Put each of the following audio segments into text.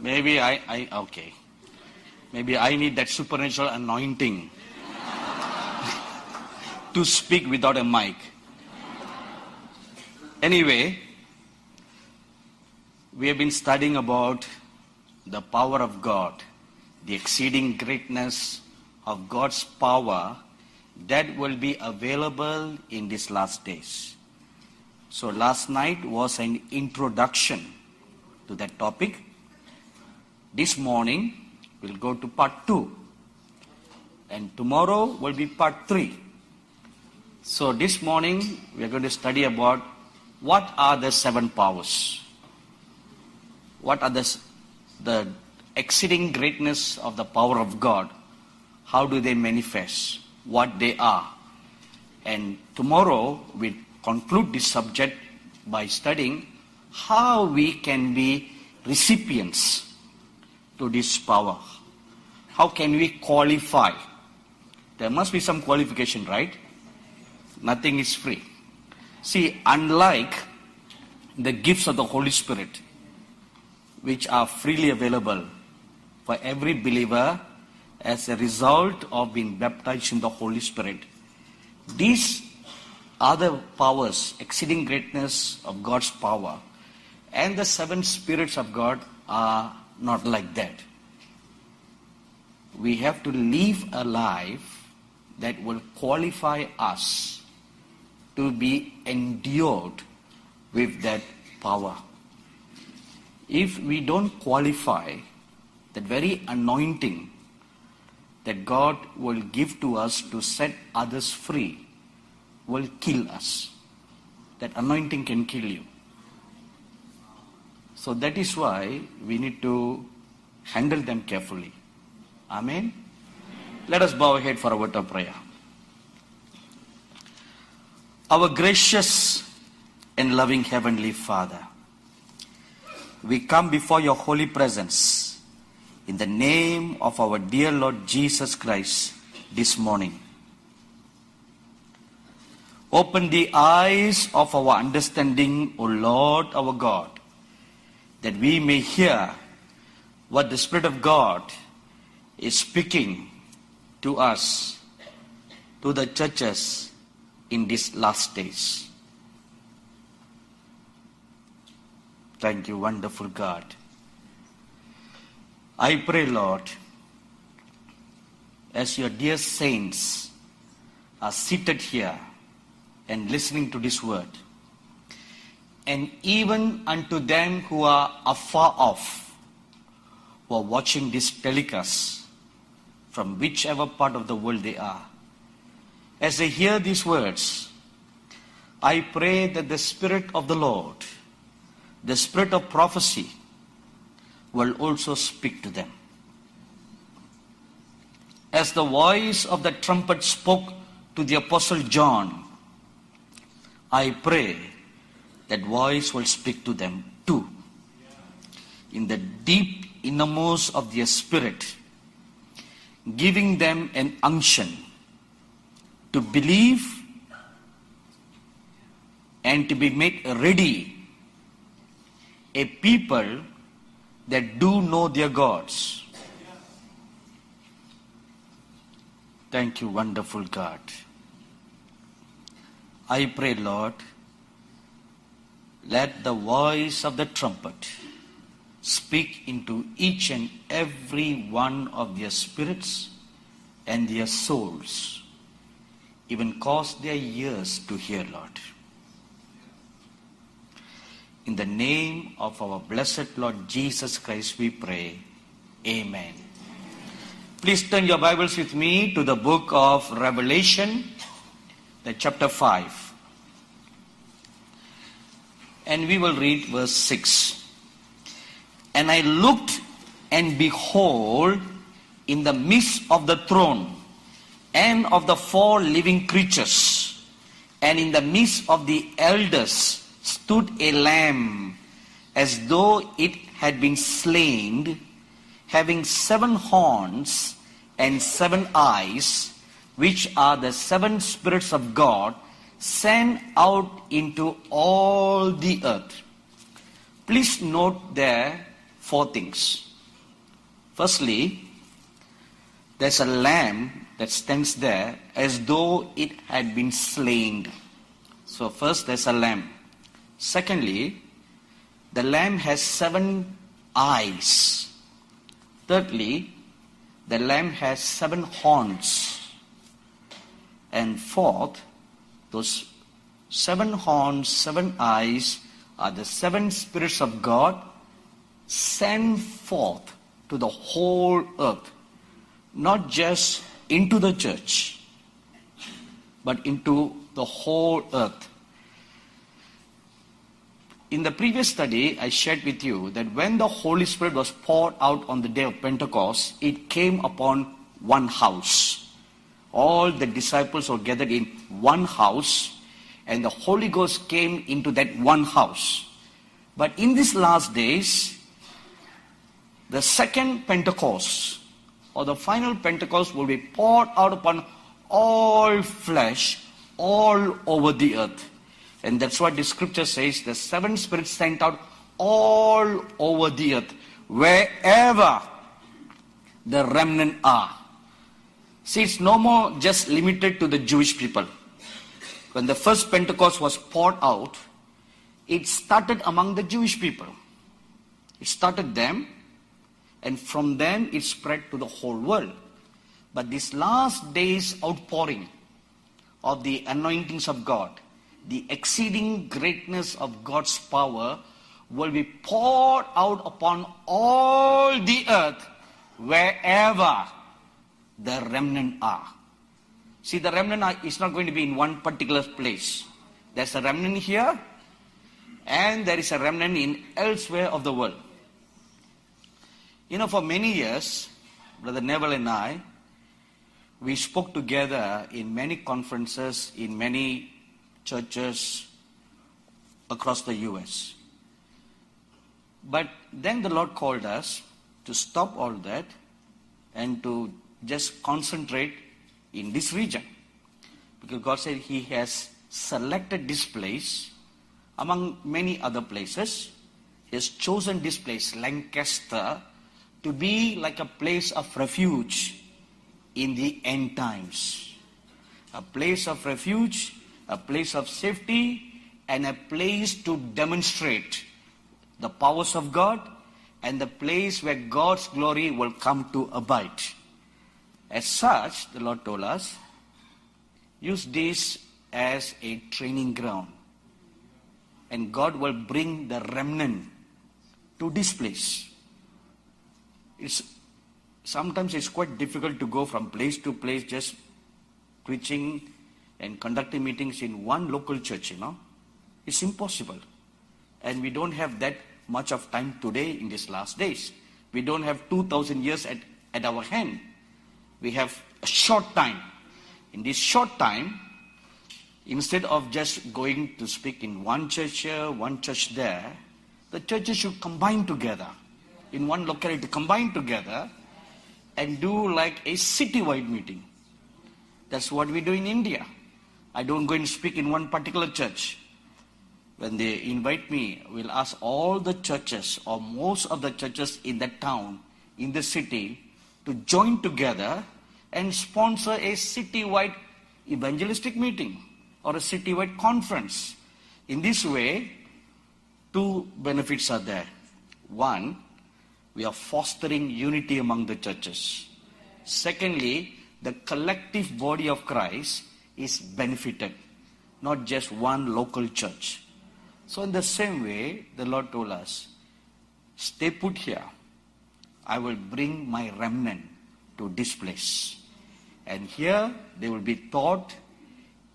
Okay. Maybe I need that supernatural anointing to speak without a mic. Anyway, we have been studying about the power of God, the exceeding greatness of God's power that will be available in these last days. So last night was an introduction to that topic. This morning we'll go to part 2, and tomorrow will be part 3. So this morning we are going to study about what are the 7 powers. What are the exceeding greatness of the power of God? How do they manifest? What they are? And tomorrow we conclude this subject by studying how we can be recipients to this power. How can we qualify? There must be some qualification, right? Nothing is free. See, unlike the gifts of the Holy Spirit, which are freely available for every believer as a result of being baptized in the Holy Spirit, these other powers, exceeding greatness of God's power, and the 7 spirits of God are not like that. We have to live a life that will qualify us to be endued with that power. If we don't qualify, that very anointing that God will give to us to set others free will kill us. That anointing can kill you. So that is why we need to handle them carefully. Amen? Let us bow our head for a word of prayer. Our gracious and loving Heavenly Father, we come before your holy presence in the name of our dear Lord Jesus Christ this morning. Open the eyes of our understanding, O Lord our God, that we may hear what the Spirit of God is speaking to us, to the churches in these last days. Thank you, wonderful God. I pray, Lord, as your dear saints are seated here and listening to this word, and even unto them who are afar off, who are watching this telecast from whichever part of the world they are, as they hear these words, I pray that the Spirit of the Lord, the Spirit of prophecy, will also speak to them. As the voice of the trumpet spoke to the Apostle John, I pray that voice will speak to them too. In the deep innermost of their spirit, giving them an unction to believe and to be made ready, a people that do know their gods. Thank you, wonderful God. I pray, Lord, let the voice of the trumpet speak into each and every one of their spirits and their souls, even cause their ears to hear, Lord. In the name of our blessed Lord Jesus Christ we pray. Amen. Please turn your Bibles with me to the book of Revelation, the chapter 5. And we will read verse 6. And I looked, and behold, in the midst of the throne and of the 4 living creatures, and in the midst of the elders, stood a lamb, as though it had been slain, having 7 horns and 7 eyes, which are the 7 spirits of God, sent out into all the earth. Please note there 4 things. Firstly, there's a lamb that stands there as though it had been slain. So first there's a lamb. Secondly, the lamb has 7 eyes. Thirdly, the lamb has 7 horns. And fourth, those 7 horns, 7 eyes are the 7 spirits of God sent forth to the whole earth. Not just into the church, but into the whole earth. In the previous study, I shared with you that when the Holy Spirit was poured out on the day of Pentecost, it came upon one house. All the disciples were gathered in one house, and the Holy Ghost came into that one house. But in these last days, the second Pentecost, or the final Pentecost, will be poured out upon all flesh, all over the earth. And that's what the scripture says, the 7 spirits sent out all over the earth, wherever the remnant are. See, it's no more just limited to the Jewish people. When the first Pentecost was poured out, it started among the Jewish people. It started them, and from them it spread to the whole world. But this last day's outpouring of the anointings of God, the exceeding greatness of God's power, will be poured out upon all the earth, wherever the remnant are. See, the remnant is not going to be in one particular place. There's a remnant here, and there is a remnant in elsewhere of the world. You know, for many years, Brother Neville and I, we spoke together in many conferences, in many churches across the U.S. But then the Lord called us to stop all that and to just concentrate in this region. Because God said He has selected this place among many other places. He has chosen this place, Lancaster, to be like a place of refuge in the end times. A place of refuge, a place of safety, and a place to demonstrate the powers of God, and the place where God's glory will come to abide. As such, the Lord told us, use this as a training ground, and God will bring the remnant to this place. Sometimes it's quite difficult to go from place to place just preaching and conducting meetings in one local church, you know. It's impossible. And we don't have that much of time today in these last days. We don't have 2,000 years at our hand. We have a short time. In this short time, instead of just going to speak in one church here, one church there, the churches should combine together. In one locality, combine together and do like a city-wide meeting. That's what we do in India. I don't go and speak in one particular church. When they invite me, we'll ask all the churches or most of the churches in that town, in the city, to join together and sponsor a city-wide evangelistic meeting or a city-wide conference. In this way, 2 benefits are there. One, we are fostering unity among the churches. Secondly, the collective body of Christ is benefited, not just one local church. So in the same way, the Lord told us, stay put here. I will bring my remnant to this place. And here they will be taught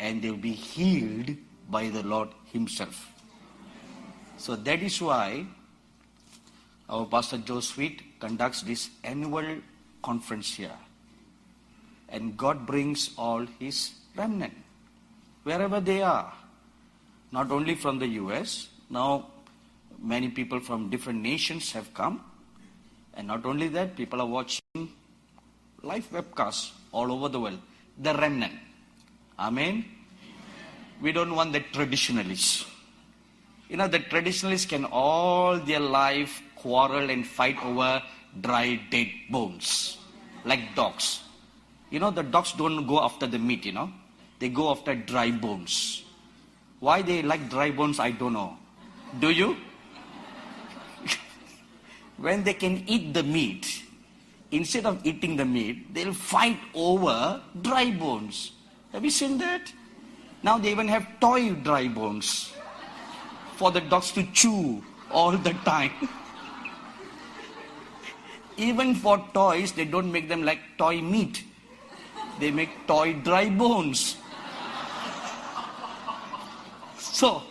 and they will be healed by the Lord Himself. So that is why our Pastor Joe Sweet conducts this annual conference here. And God brings all His remnant, wherever they are. Not only from the US, now many people from different nations have come. And not only that, people are watching live webcasts all over the world. The remnant. Amen? We don't want the traditionalists. You know, the traditionalists can all their life quarrel and fight over dry, dead bones, like dogs. The dogs don't go after the meat, They go after dry bones. Why they like dry bones, I don't know. Do you? When they can eat the meat, instead of eating the meat, they'll fight over dry bones. Have you seen that? Now they even have toy dry bones for the dogs to chew all the time. Even for toys, they don't make them like toy meat. They make toy dry bones. So,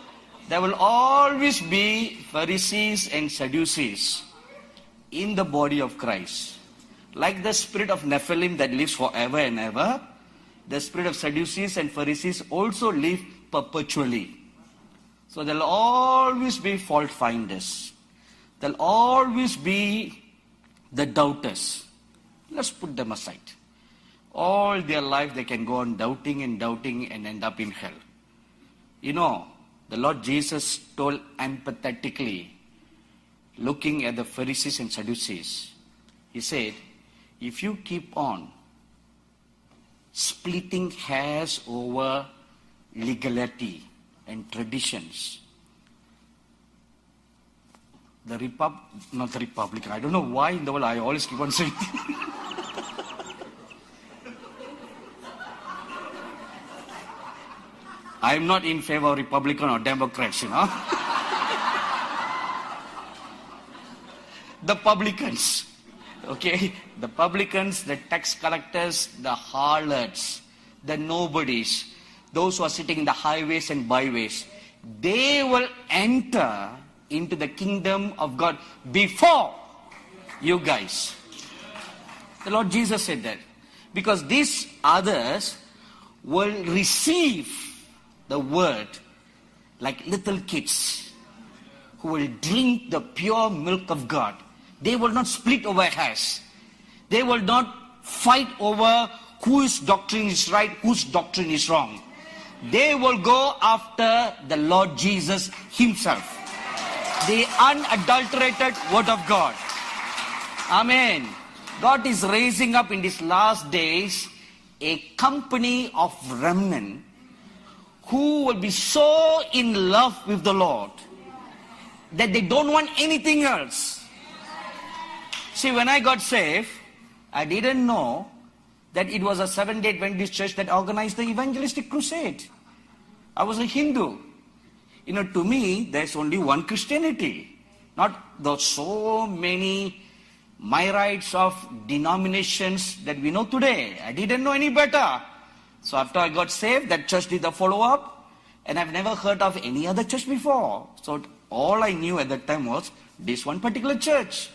there will always be Pharisees and Sadducees in the body of Christ. Like the spirit of Nephilim that lives forever and ever, the spirit of Sadducees and Pharisees also live perpetually. So there will always be fault finders. There will always be the doubters. Let's put them aside. All their life they can go on doubting and end up in hell. The Lord Jesus told empathetically, looking at the Pharisees and Sadducees, He said, if you keep on splitting hairs over legality and traditions, not the Republican, I don't know why in the world I always keep on saying I am not in favor of Republican or Democrats, The publicans, okay? The publicans, the tax collectors, the harlots, the nobodies, those who are sitting in the highways and byways, they will enter into the kingdom of God before you guys. The Lord Jesus said that. Because these others will receive the word like little kids who will drink the pure milk of God. They will not split over hairs. They will not fight over whose doctrine is right, whose doctrine is wrong. They will go after the Lord Jesus Himself. The unadulterated word of God. Amen. God is raising up in these last days a company of remnant who will be so in love with the Lord that they don't want anything else. See, when I got saved, I didn't know that it was a Seventh-day Adventist church that organized the evangelistic crusade. I was a Hindu. To me, there's only one Christianity. Not the so many myriads of denominations that we know today. I didn't know any better. So after I got saved, that church did the follow-up, and I've never heard of any other church before. So all I knew at that time was this one particular church.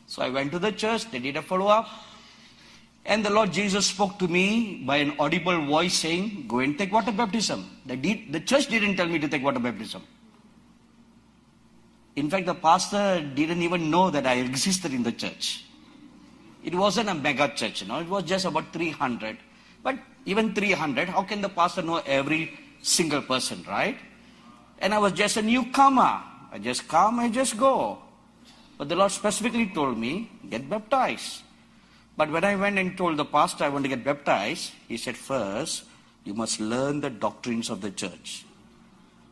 So I went to the church, they did a follow-up, and the Lord Jesus spoke to me by an audible voice saying, go and take water baptism. The church didn't tell me to take water baptism. In fact, the pastor didn't even know that I existed in the church. It wasn't a mega church, it was just about 300. But even 300, how can the pastor know every single person, right? And I was just a newcomer. I just come, I just go. But the Lord specifically told me, get baptized. But when I went and told the pastor I want to get baptized, he said, first, you must learn the doctrines of the church.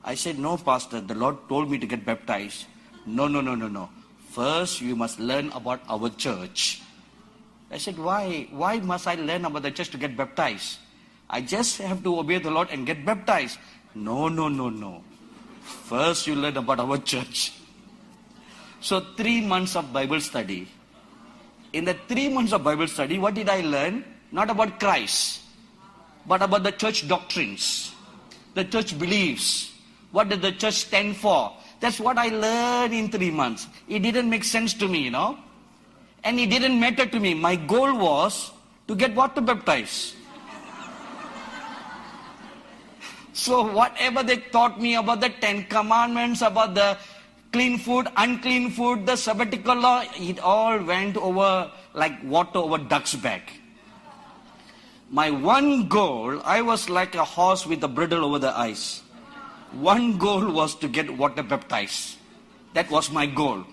I said, no, pastor, the Lord told me to get baptized. No. First, you must learn about our church. I said, why? Why must I learn about the church to get baptized? I just have to obey the Lord and get baptized. No. First, you learn about our church. So 3 months of Bible study. In the 3 months of Bible study, what did I learn? Not about Christ, but about the church doctrines, the church beliefs. What did the church stand for? That's what I learned in 3 months. It didn't make sense to me, And it didn't matter to me. My goal was to get water baptized. So whatever they taught me about the 10 commandments, about the clean food, unclean food, the sabbatical law, it all went over like water over duck's back. My one goal, I was like a horse with a bridle over the eyes. One goal was to get water baptized. That was my goal.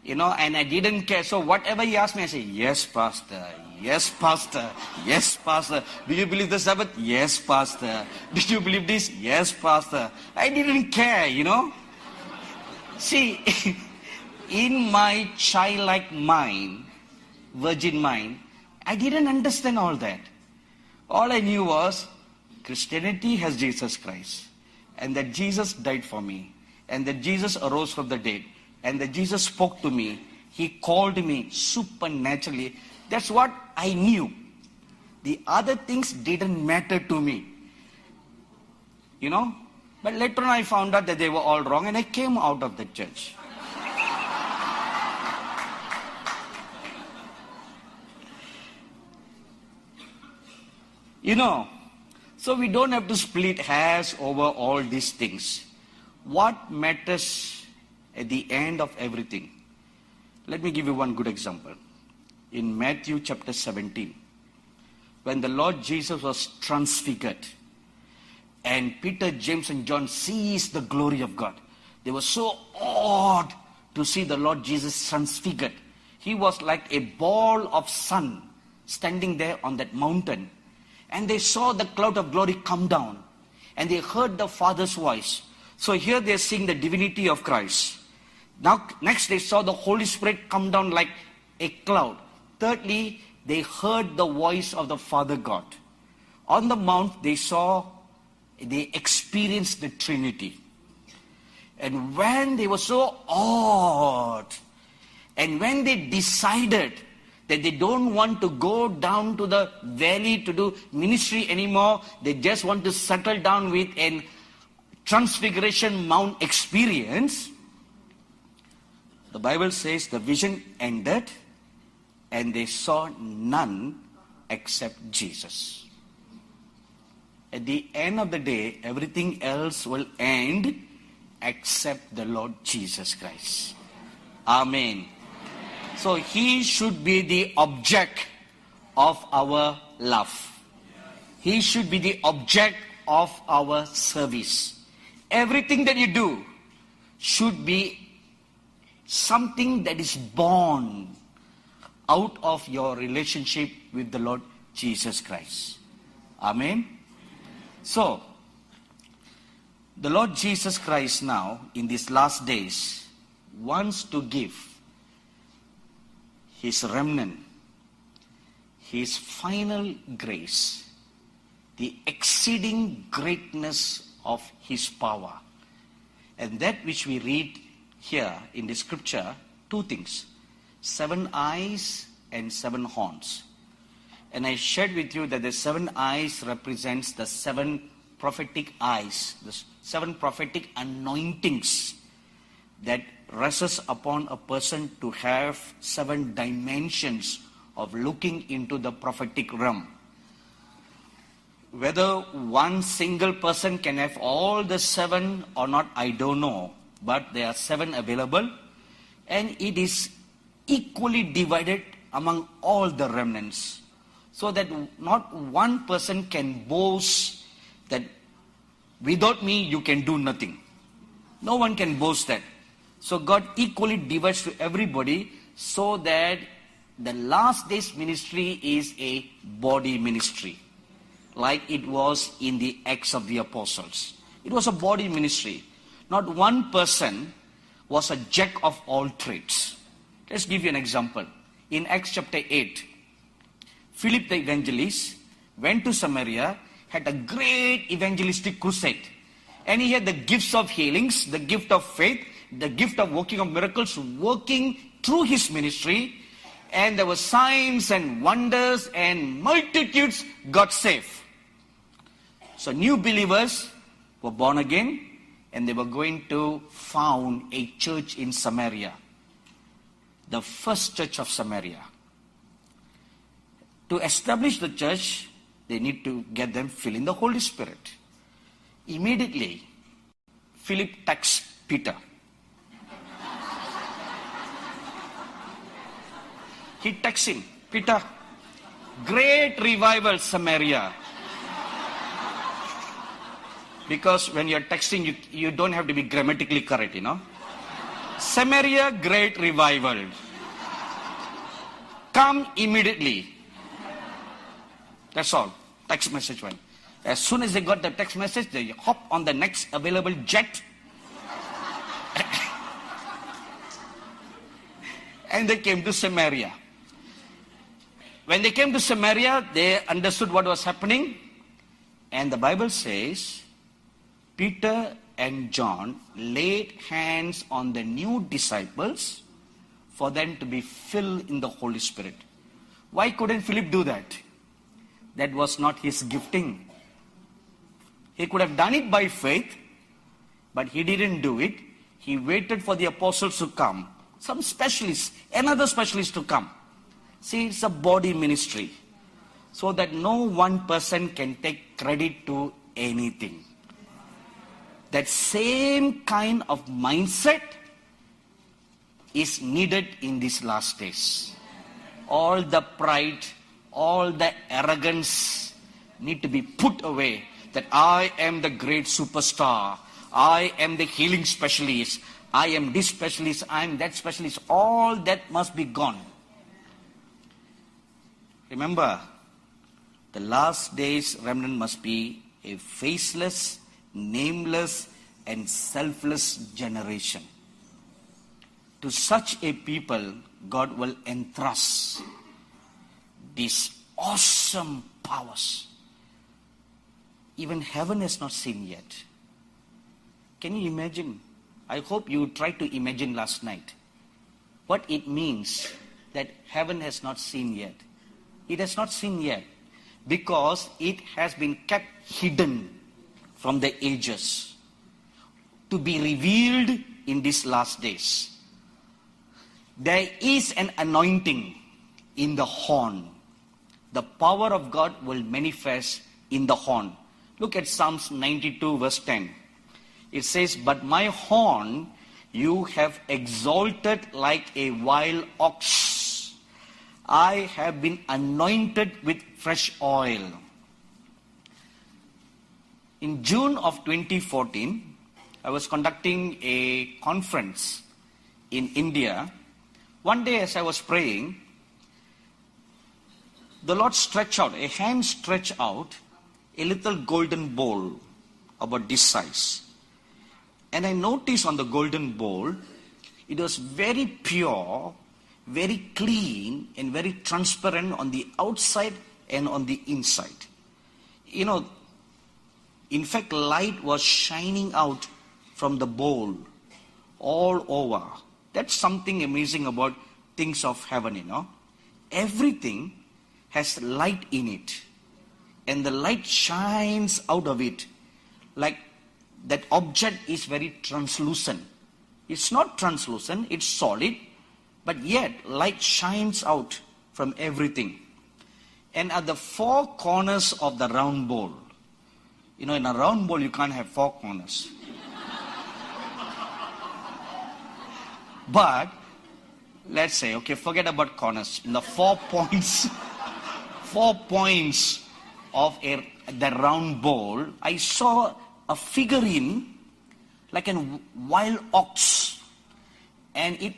and I didn't care. So whatever he asked me, I say, yes, Pastor. Yes, Pastor. Yes, Pastor. Do you believe the Sabbath? Yes, Pastor. Did you believe this? Yes, Pastor. I didn't care, See, in my childlike mind, virgin mind, I didn't understand all that. All I knew was Christianity has Jesus Christ, and that Jesus died for me, and that Jesus arose from the dead, and that Jesus spoke to me. He called me supernaturally. That's what I knew. The other things didn't matter to me. But later on I found out that they were all wrong, and I came out of the church. So we don't have to split hairs over all these things. What matters at the end of everything? Let me give you one good example. In Matthew chapter 17, when the Lord Jesus was transfigured, and Peter, James, and John sees the glory of God. They were so awed to see the Lord Jesus transfigured. He was like a ball of sun standing there on that mountain. And they saw the cloud of glory come down. And they heard the Father's voice. So here they're seeing the divinity of Christ. Now, next they saw the Holy Spirit come down like a cloud. Thirdly, they heard the voice of the Father God. On the mount, they experienced the Trinity. And when they were so awed, and when they decided that they don't want to go down to the valley to do ministry anymore, they just want to settle down with a Transfiguration Mount experience, the Bible says the vision ended and they saw none except Jesus. At the end of the day, everything else will end except the Lord Jesus Christ. Amen. So He should be the object of our love. He should be the object of our service. Everything that you do should be something that is born out of your relationship with the Lord Jesus Christ. Amen. So, the Lord Jesus Christ now, in these last days, wants to give His remnant, His final grace, the exceeding greatness of His power. And that which we read here in the scripture, two things: 7 eyes and 7 horns. And I shared with you that the 7 eyes represents the 7 prophetic eyes, the 7 prophetic anointings that rests upon a person to have 7 dimensions of looking into the prophetic realm. Whether one single person can have all the 7 or not, I don't know. But there are 7 available, and it is equally divided among all the remnants, so that not one person can boast that without me you can do nothing. No one can boast that. So God equally divides to everybody, so that the last days ministry is a body ministry, like it was in the Acts of the Apostles. It was a body ministry. Not one person was a jack of all trades. Let's give you an example. In Acts chapter 8, Philip the evangelist went to Samaria, had a great evangelistic crusade. And he had the gifts of healings, the gift of faith, the gift of working of miracles, working through his ministry. And there were signs and wonders, and multitudes got saved. So new believers were born again, and they were going to found a church in Samaria. The first church of Samaria. To establish the church, they need to get them filled in the Holy Spirit. Immediately, Philip texts Peter. He texts him, Peter, great revival Samaria. Because when you're texting, you don't have to be grammatically correct, Samaria, great revival. Come immediately. That's all. Text message went. As soon as they got the text message, they hop on the next available jet. And they came to Samaria. When they came to Samaria, they understood what was happening. And the Bible says, Peter and John laid hands on the new disciples for them to be filled in the Holy Spirit. Why couldn't Philip do that? That was not his gifting. He could have done it by faith, but he didn't do it. He waited for the apostles to come. Some specialists, another specialist to come. See, it's a body ministry. So that no one person can take credit to anything. That same kind of mindset is needed in these last days. All the pride, all the arrogance need to be put away. That I am the great superstar. I am the healing specialist. I am this specialist. I am that specialist. All that must be gone. Remember, the last days remnant must be a faceless, nameless, and selfless generation. To such a people, God will entrust these awesome powers. Even heaven has not seen yet. Can you imagine? I hope you tried to imagine last night what it means that heaven has not seen yet. It has not seen yet because it has been kept hidden from the ages to be revealed in these last days. There is an anointing in the horn. The power of God will manifest in the horn. Look at Psalms 92 verse 10. It says, but my horn you have exalted like a wild ox. I have been anointed with fresh oil. In June of 2014, I was conducting a conference in India. One day as I was praying, the Lord stretched out, a hand stretched out, a little golden bowl about this size. And I noticed on the golden bowl, it was very pure, very clean, and very transparent on the outside and on the inside. You know, in fact, light was shining out from the bowl all over. That's something amazing about things of heaven, you know. Everything has light in it. And the light shines out of it. Like that object is very translucent. It's not translucent, it's solid. But yet, light shines out from everything. And at the four corners of the round bowl, you know, in a round bowl, you can't have four corners. But, let's say, okay, forget about corners. In the 4 points, 4 points of the round bowl, I saw a figurine like a wild ox. And it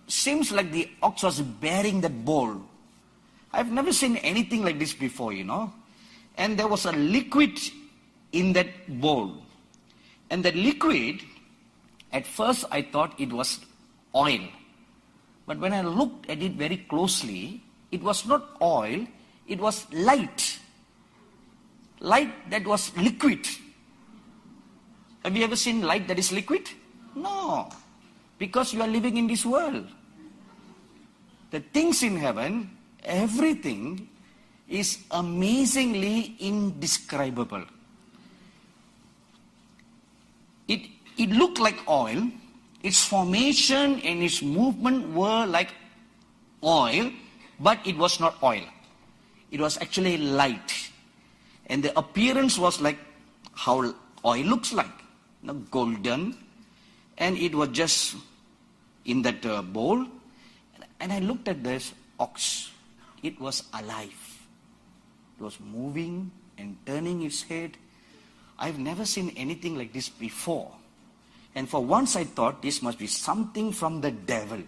seems like the ox was bearing that bowl. I've never seen anything like this before, you know. And there was a liquid in that bowl. And that liquid, at first I thought it was oil. But when I looked at it very closely, it was not oil, it was light. Light that was liquid. Have you ever seen light that is liquid? No. Because you are living in this world. The things in heaven, everything is amazingly indescribable. It looked like oil. Its formation and its movement were like oil, but it was not oil. It was actually light. And the appearance was like how oil looks like, you know, golden. And it was just in that bowl. And I looked at this ox. It was alive. It was moving and turning its head. I've never seen anything like this before. And for once I thought this must be something from the devil.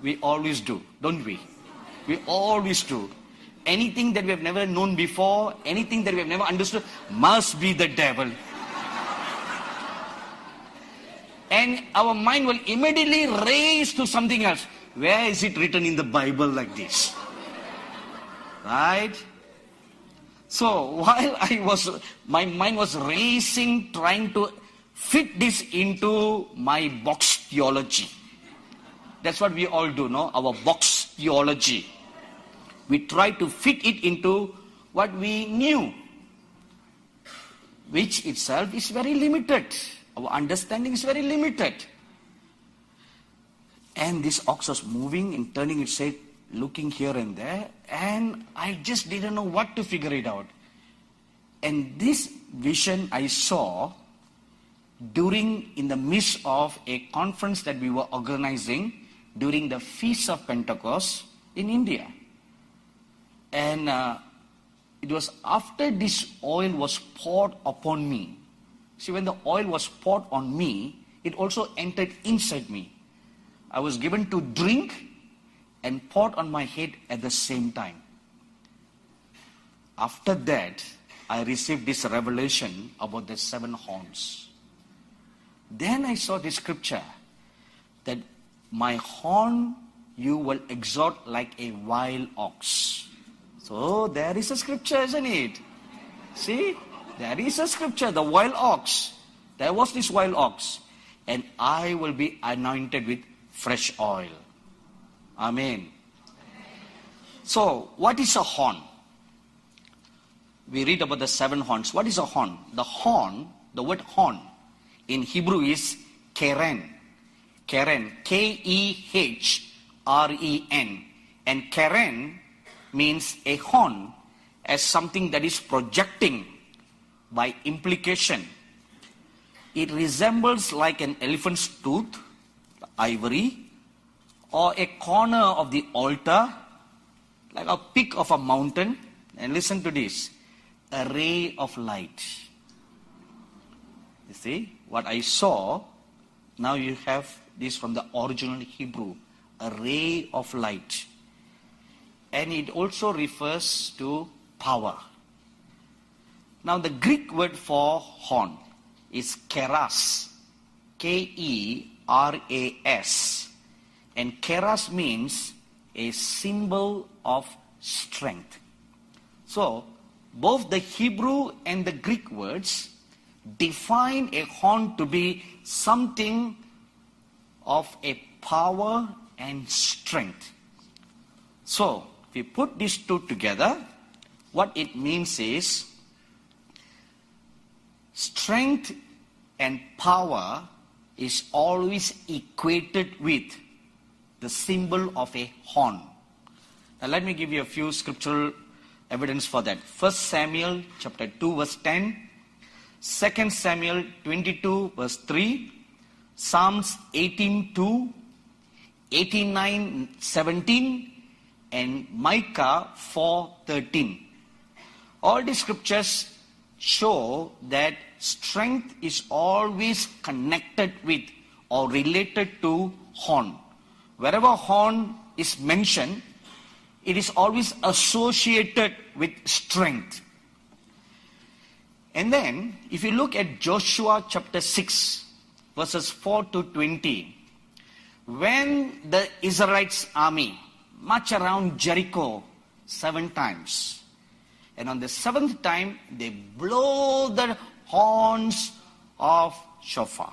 We always do, don't we? We always do. Anything that we have never known before, anything that we have never understood, must be the devil. And our mind will immediately race to something else. Where is it written in the Bible like this? Right? So while my mind was racing, trying to fit this into my box theology. That's what we all do, no? Our box theology. We try to fit it into what we knew, which itself is very limited. Our understanding is very limited. And this ox was moving and turning its head, looking here and there, and I just didn't know what to figure it out. And this vision I saw in the midst of a conference that we were organizing during the Feast of Pentecost in India. And it was after this oil was poured upon me. See, when the oil was poured on me, it also entered inside me. I was given to drink and poured on my head at the same time. After that, I received this revelation about the 7 horns. Then I saw this scripture that my horn you will exhort like a wild ox. So there is a scripture, isn't it? See, there is a scripture, the wild ox. There was this wild ox. And I will be anointed with fresh oil. Amen. So, what is a horn? We read about the 7 horns. What is a horn? The horn, the word horn, in Hebrew is keren. Keren, K-E-H-R-E-N. And keren means a horn as something that is projecting by implication. It resembles like an elephant's tooth, ivory, or a corner of the altar, like a peak of a mountain. And listen to this, a ray of light. You see, what I saw, now you have this from the original Hebrew, a ray of light. And it also refers to power. Now the Greek word for horn is keras, K-E-R-A-S. And keras means a symbol of strength. So, both the Hebrew and the Greek words define a horn to be something of a power and strength. So, if we put these two together, what it means is strength and power is always equated with the symbol of a horn. Now let me give you a few scriptural evidence for that. 1 Samuel chapter 2 verse 10, 2 Samuel 22 verse 3, Psalms 18:2, 89:17, and Micah 4:13. All these scriptures show that strength is always connected with or related to horn. Wherever horn is mentioned, it is always associated with strength. And then, if you look at Joshua chapter 6, verses 4 to 20, when the Israelites' army marched around Jericho 7 times, and on the 7th time, they blow the horns of shofar.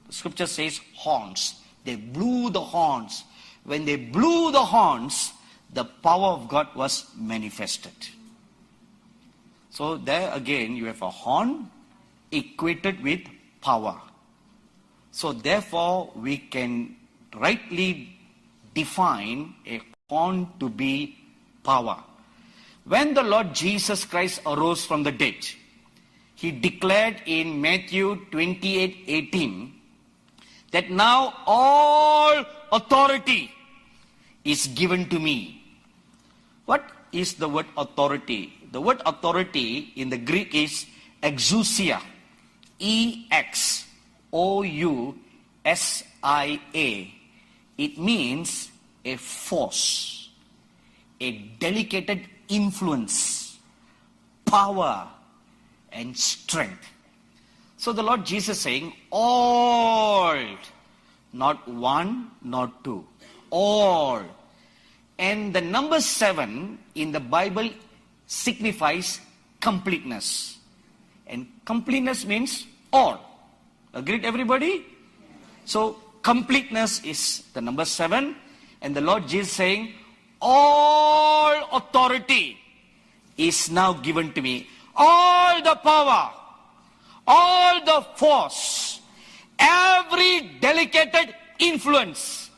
The scripture says horns. They blew the horns. When they blew the horns, the power of God was manifested. So there again, you have a horn equated with power. So therefore, we can rightly define a horn to be power. When the Lord Jesus Christ arose from the dead, He declared in Matthew 28:18 that now all authority is given to me. What is the word authority? The word authority in the Greek is exousia. E-X-O-U-S-I-A. It means a force, a delegated influence, power, and strength. So the Lord Jesus saying, all, not one, not two, all. And the number 7 in the Bible signifies completeness. And completeness means all. Agreed, everybody? So completeness is the number 7. And the Lord Jesus saying, all authority is now given to me. All the power, all the force, every delegated influence,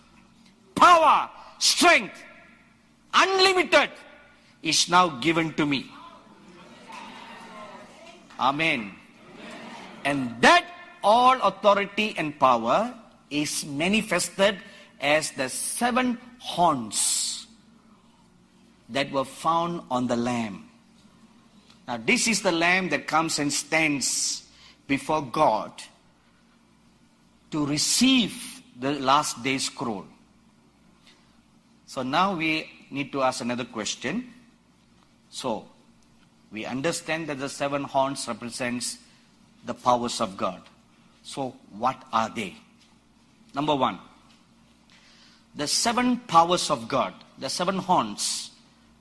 power, strength, unlimited, is now given to me. Amen. And that all authority and power is manifested as the 7 horns that were found on the Lamb. Now this is the Lamb that comes and stands before God to receive the last day scroll. So now we need to ask another question. So we understand that the 7 horns represents the powers of God. So what are they? Number 1, the 7 powers of God, the 7 horns.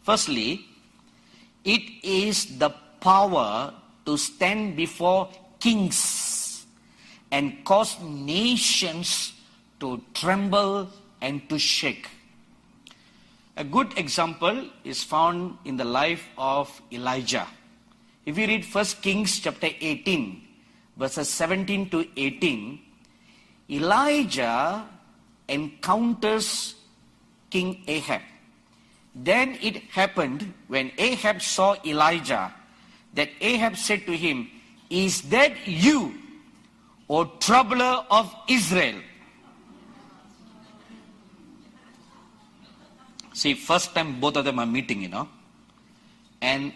Firstly, it is the power to stand before kings and cause nations to tremble and to shake. A good example is found in the life of Elijah. If you read 1 Kings chapter 18, verses 17 to 18, Elijah encounters King Ahab. Then it happened when Ahab saw Elijah that Ahab said to him, "Is that you, O troubler of Israel?" See, first time both of them are meeting, and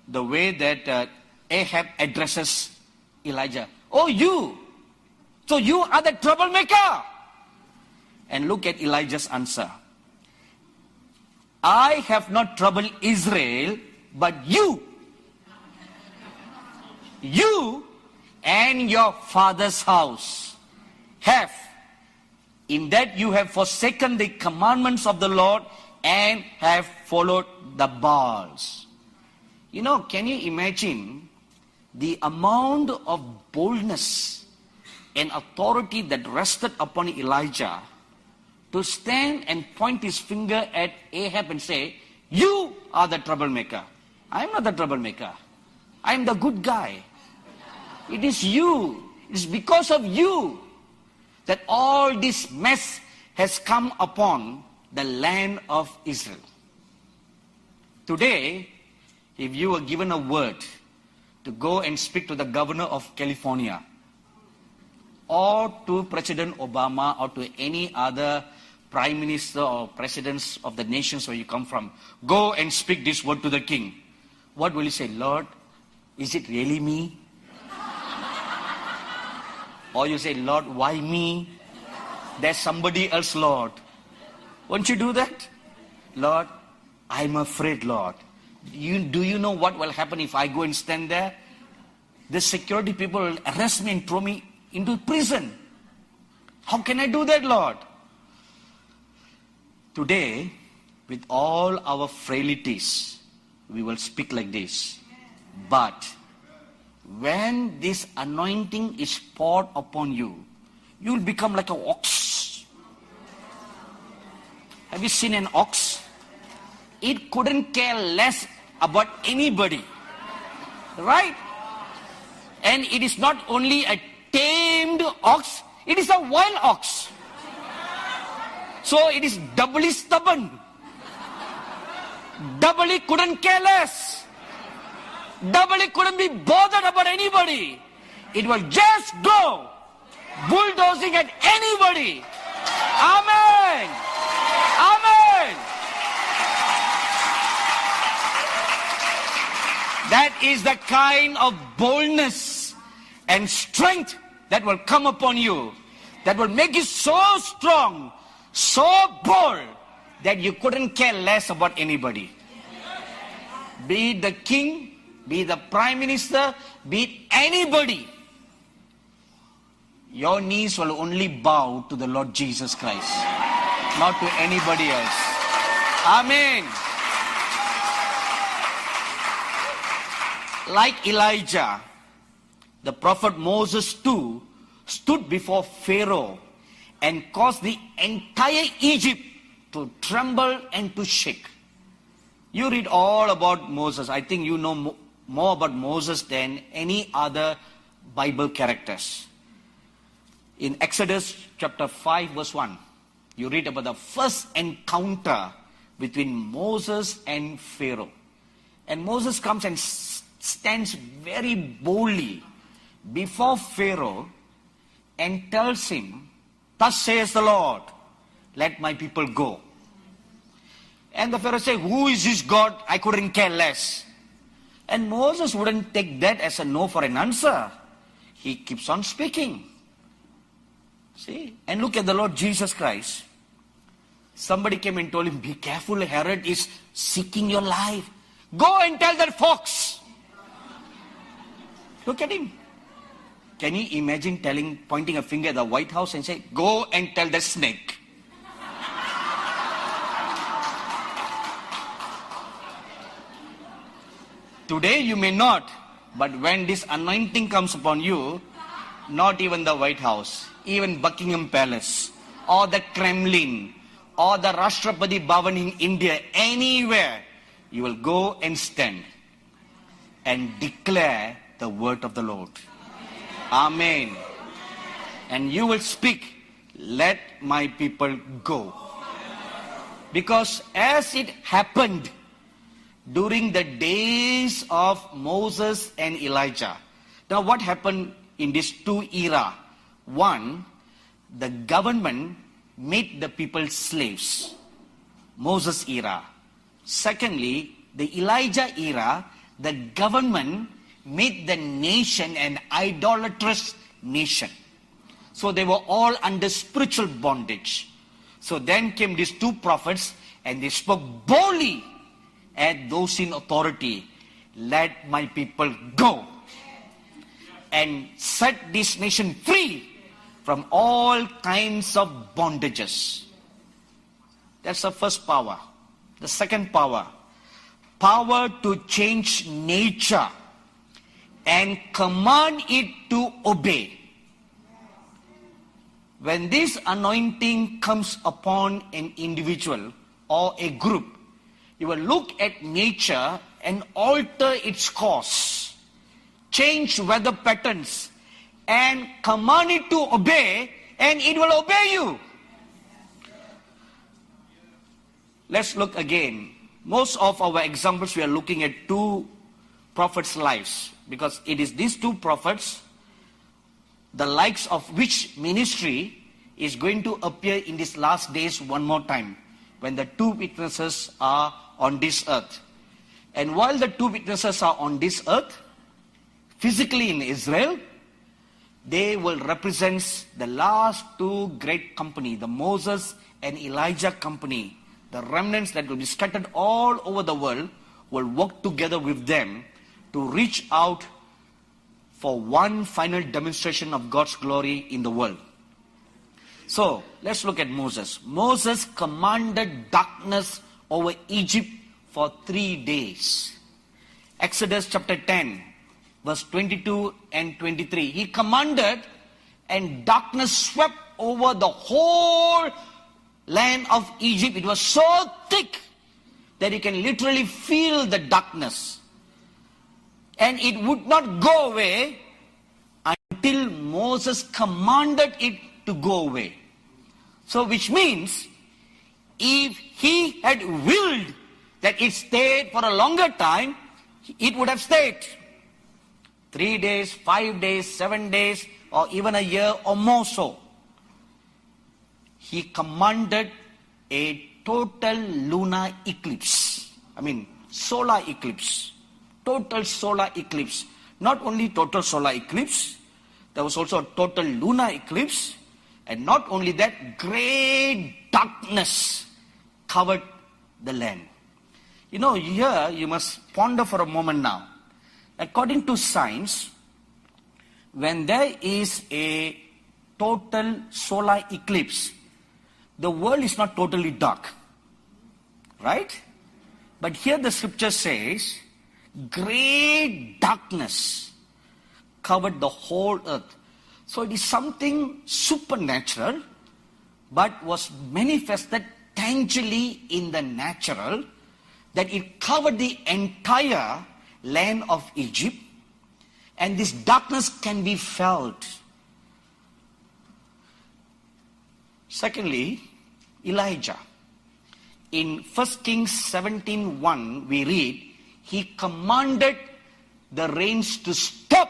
the way that Ahab addresses Elijah, "Oh, you, so you are the troublemaker." And look at Elijah's answer. "I have not troubled Israel, but you and your father's house have. In that you have forsaken the commandments of the Lord and have followed the Baals." Can you imagine the amount of boldness and authority that rested upon Elijah to stand and point his finger at Ahab and say, "You are the troublemaker. I am not the troublemaker. I am the good guy. It is you. It is because of you that all this mess has come upon the land of Israel." Today, if you were given a word to go and speak to the governor of California, or to President Obama, or to any other prime minister or presidents of the nations where you come from, go and speak this word to the king, what will you say? "Lord, is it really me?" Or you say, "Lord, why me? There's somebody else, Lord." Won't you do that? "Lord, I'm afraid, Lord. Do you know what will happen if I go and stand there? The security people will arrest me and throw me into prison. How can I do that, Lord?" Today, with all our frailties, we will speak like this. But when this anointing is poured upon you, you will become like an ox. Have you seen an ox? It couldn't care less about anybody. Right? And it is not only a tamed ox, it is a wild ox. So it is doubly stubborn. Doubly couldn't care less. Doubly couldn't be bothered about anybody. It will just go bulldozing at anybody. Amen. Amen. That is the kind of boldness and strength that will come upon you, that will make you so strong, so bold, that you couldn't care less about anybody. Be it the king, be it the prime minister, be it anybody. Your knees will only bow to the Lord Jesus Christ, not to anybody else. Amen. Like Elijah, the prophet Moses too stood before Pharaoh and caused the entire Egypt to tremble and to shake. You read all about Moses. I think you know more about Moses than any other Bible characters. In Exodus chapter 5 verse 1, you read about the first encounter between Moses and Pharaoh. And Moses comes and stands very boldly before Pharaoh and tells him, "Thus says the Lord, let my people go." And the Pharaoh said, "Who is this God? I couldn't care less." And Moses wouldn't take that as a no for an answer. He keeps on speaking. See? And look at the Lord Jesus Christ. Somebody came and told him, "Be careful, Herod is seeking your life. Go and tell that fox." Look at him. Can you imagine pointing a finger at the White House and say, "Go and tell the snake"? Today you may not, but when this anointing comes upon you, not even the White House, even Buckingham Palace, or the Kremlin, or the Rashtrapati Bhavan in India, anywhere, you will go and stand and declare the word of the Lord. Amen. And you will speak, "Let my people go." Because as it happened during the days of Moses and Elijah. Now what happened in these two eras? One, the government made the people slaves. Moses era. Secondly, the Elijah era, the government made the nation an idolatrous nation. So they were all under spiritual bondage. So then came these two prophets and they spoke boldly at those in authority, "Let my people go and set this nation free from all kinds of bondages." That's the first power. The second power, power to change nature and command it to obey. When this anointing comes upon an individual or a group, you will look at nature and alter its course, change weather patterns, and command it to obey, and it will obey you. Let's look again. Most of our examples, we are looking at two prophets' lives, because it is these two prophets, the likes of which ministry is going to appear in these last days one more time, when the two witnesses are on this earth. And while the two witnesses are on this earth, physically in Israel, they will represent the last two great company, the Moses and Elijah company. The remnants that will be scattered all over the world will work together with them to reach out for one final demonstration of God's glory in the world. So, let's look at Moses. Moses commanded darkness over Egypt for 3 days. Exodus chapter 10, verse 22 and 23. He commanded, and darkness swept over the whole land of Egypt. It was so thick that you can literally feel the darkness. And it would not go away until Moses commanded it to go away. So which means, if he had willed that it stayed for a longer time, it would have stayed. 3 days, 5 days, 7 days, or even a year or more so. He commanded a total lunar eclipse. Solar eclipse. Total solar eclipse. Not only total solar eclipse, There was also a total lunar eclipse. And not only that, great darkness covered the land. You know, here you must ponder for a moment now. According to science, when there is a total solar eclipse, the world is not totally dark. Right? But here the scripture says, great darkness covered the whole earth. So it is something supernatural, but was manifested tangibly in the natural, that it covered the entire land of Egypt, and this darkness can be felt. Secondly, Elijah. In 1 Kings 17:1, we read, he commanded the rains to stop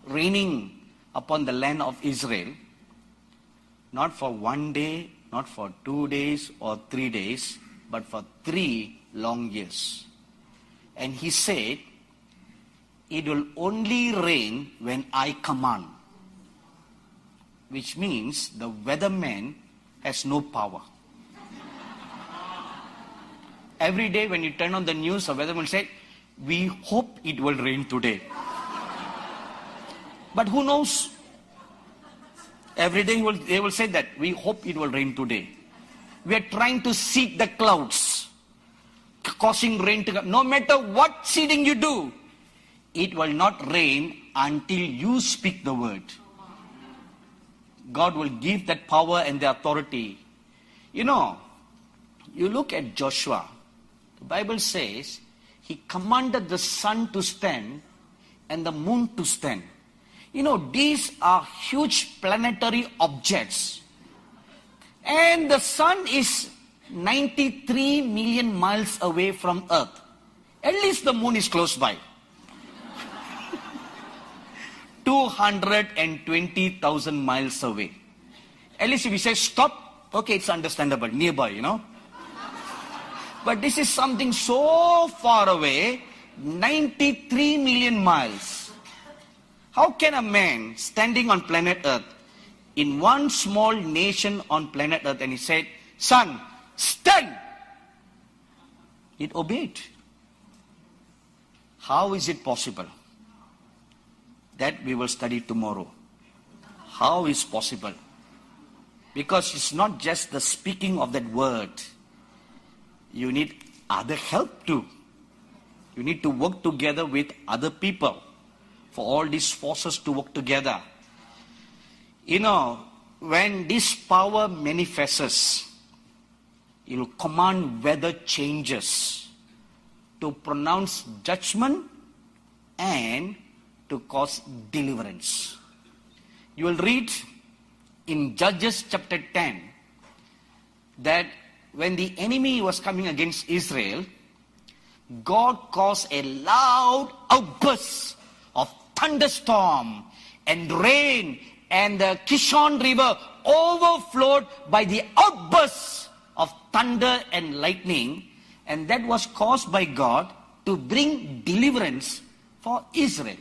raining upon the land of Israel, not for 1 day, not for 2 days or 3 days, but for 3 long years. And he said, it will only rain when I command. Which means the weatherman has no power. Every day when you turn on the news, the weatherman said, we hope it will rain today. But who knows? Every day they will say that, we hope it will rain today. We are trying to seed the clouds, causing rain to come. No matter what seeding you do, it will not rain until you speak the word. God will give that power and the authority. You know, you look at Joshua. The Bible says, he commanded the sun to stand and the moon to stand. You know, these are huge planetary objects. And the sun is 93 million miles away from Earth. At least the moon is close by. 220,000 miles away. At least if we say stop, okay, it's understandable, nearby, you know. But this is something so far away, 93 million miles. How can a man standing on planet Earth, in one small nation on planet Earth, and he said, sun, stand! It obeyed. How is it possible? That we will study tomorrow. How is possible? Because it's not just the speaking of that word. You need other help too. You need to work together with other people for all these forces to work together. You know, when this power manifests, it will command weather changes to pronounce judgment and to cause deliverance. You will read in Judges chapter 10 that when the enemy was coming against Israel, God caused a loud outburst of thunderstorm and rain, and the Kishon River overflowed by the outbursts of thunder and lightning, and that was caused by God to bring deliverance for Israel.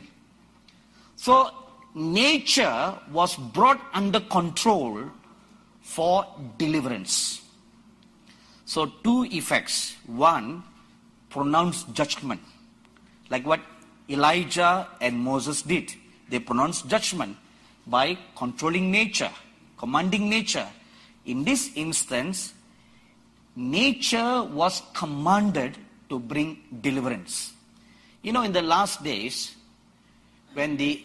So nature was brought under control for deliverance. So two effects. One, pronounced judgment. Like what Elijah and Moses did. They pronounced judgment by controlling nature, commanding nature. In this instance, nature was commanded to bring deliverance. You know, in the last days, when the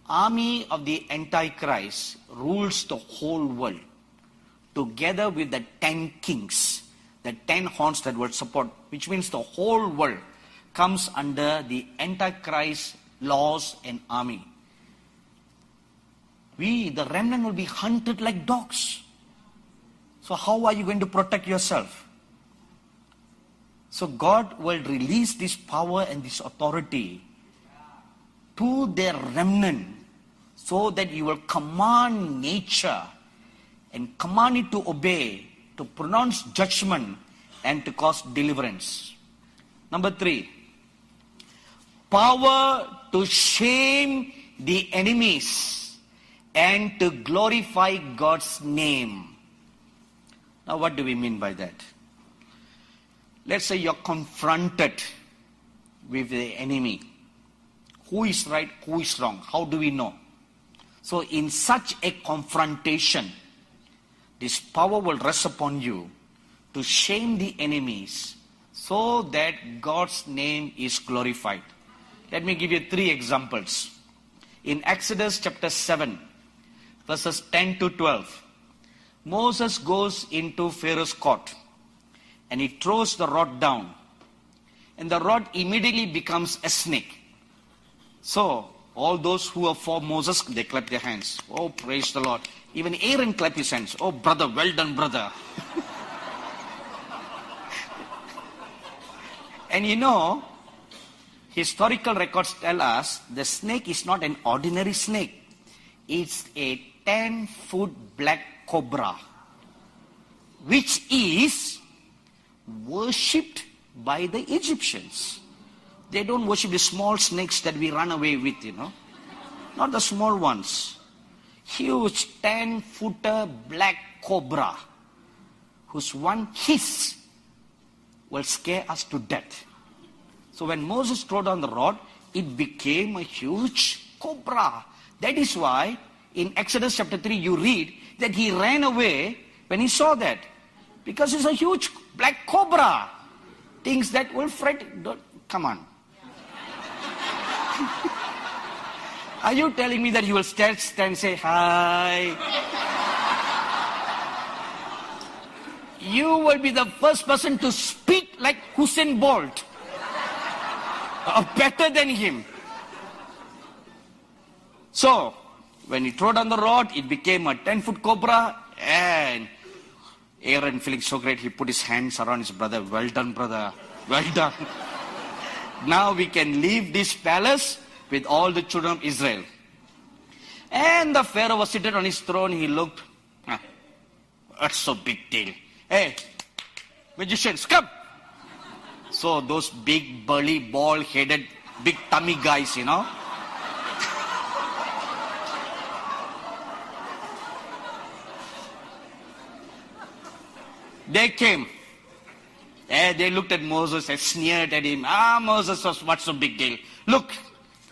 army of the Antichrist rules the whole world, together with the 10 kings, the 10 horns that will support, which means the whole world comes under the Antichrist laws and army. We, the remnant, will be hunted like dogs. So how are you going to protect yourself? So God will release this power and this authority to their remnant, so that you will command nature and command it to obey, to pronounce judgment and to cause deliverance. Number 3, power to shame the enemies and to glorify God's name. Now, what do we mean by that? Let's say you're confronted with the enemy. Who is right, who is wrong? How do we know? So in such a confrontation, this power will rest upon you to shame the enemies so that God's name is glorified. Let me give you 3 examples. In Exodus chapter 7, verses 10 to 12, Moses goes into Pharaoh's court and he throws the rod down. And the rod immediately becomes a snake. So, all those who are for Moses, they clap their hands. Oh, praise the Lord. Even Aaron clapped his hands. Oh, brother, well done, brother. And you know, historical records tell us the snake is not an ordinary snake. It's a 10-foot black cobra, which is worshipped by the Egyptians. They don't worship the small snakes that we run away with, Not the small ones. Huge 10-footer black cobra, whose one hiss will scare us to death. So when Moses threw down the rod, it became a huge cobra. That is why in Exodus chapter 3 you read that he ran away when he saw that. Because it's a huge black cobra. Things that will frighten. Come on. Are you telling me that you will stand and say, hi? You will be the first person to speak like Usain Bolt. Or better than him. So, when he threw down the rod, it became a 10-foot cobra. And Aaron, feeling so great, he put his hands around his brother. Well done, brother. Well done. Now we can leave this palace with all the children of Israel. And the Pharaoh was seated on his throne. He looked. That's so big deal. Hey, magicians, come. So those big, burly, bald-headed, big tummy guys, They came. And they looked at Moses and sneered at him. Moses, what's the big deal? Look.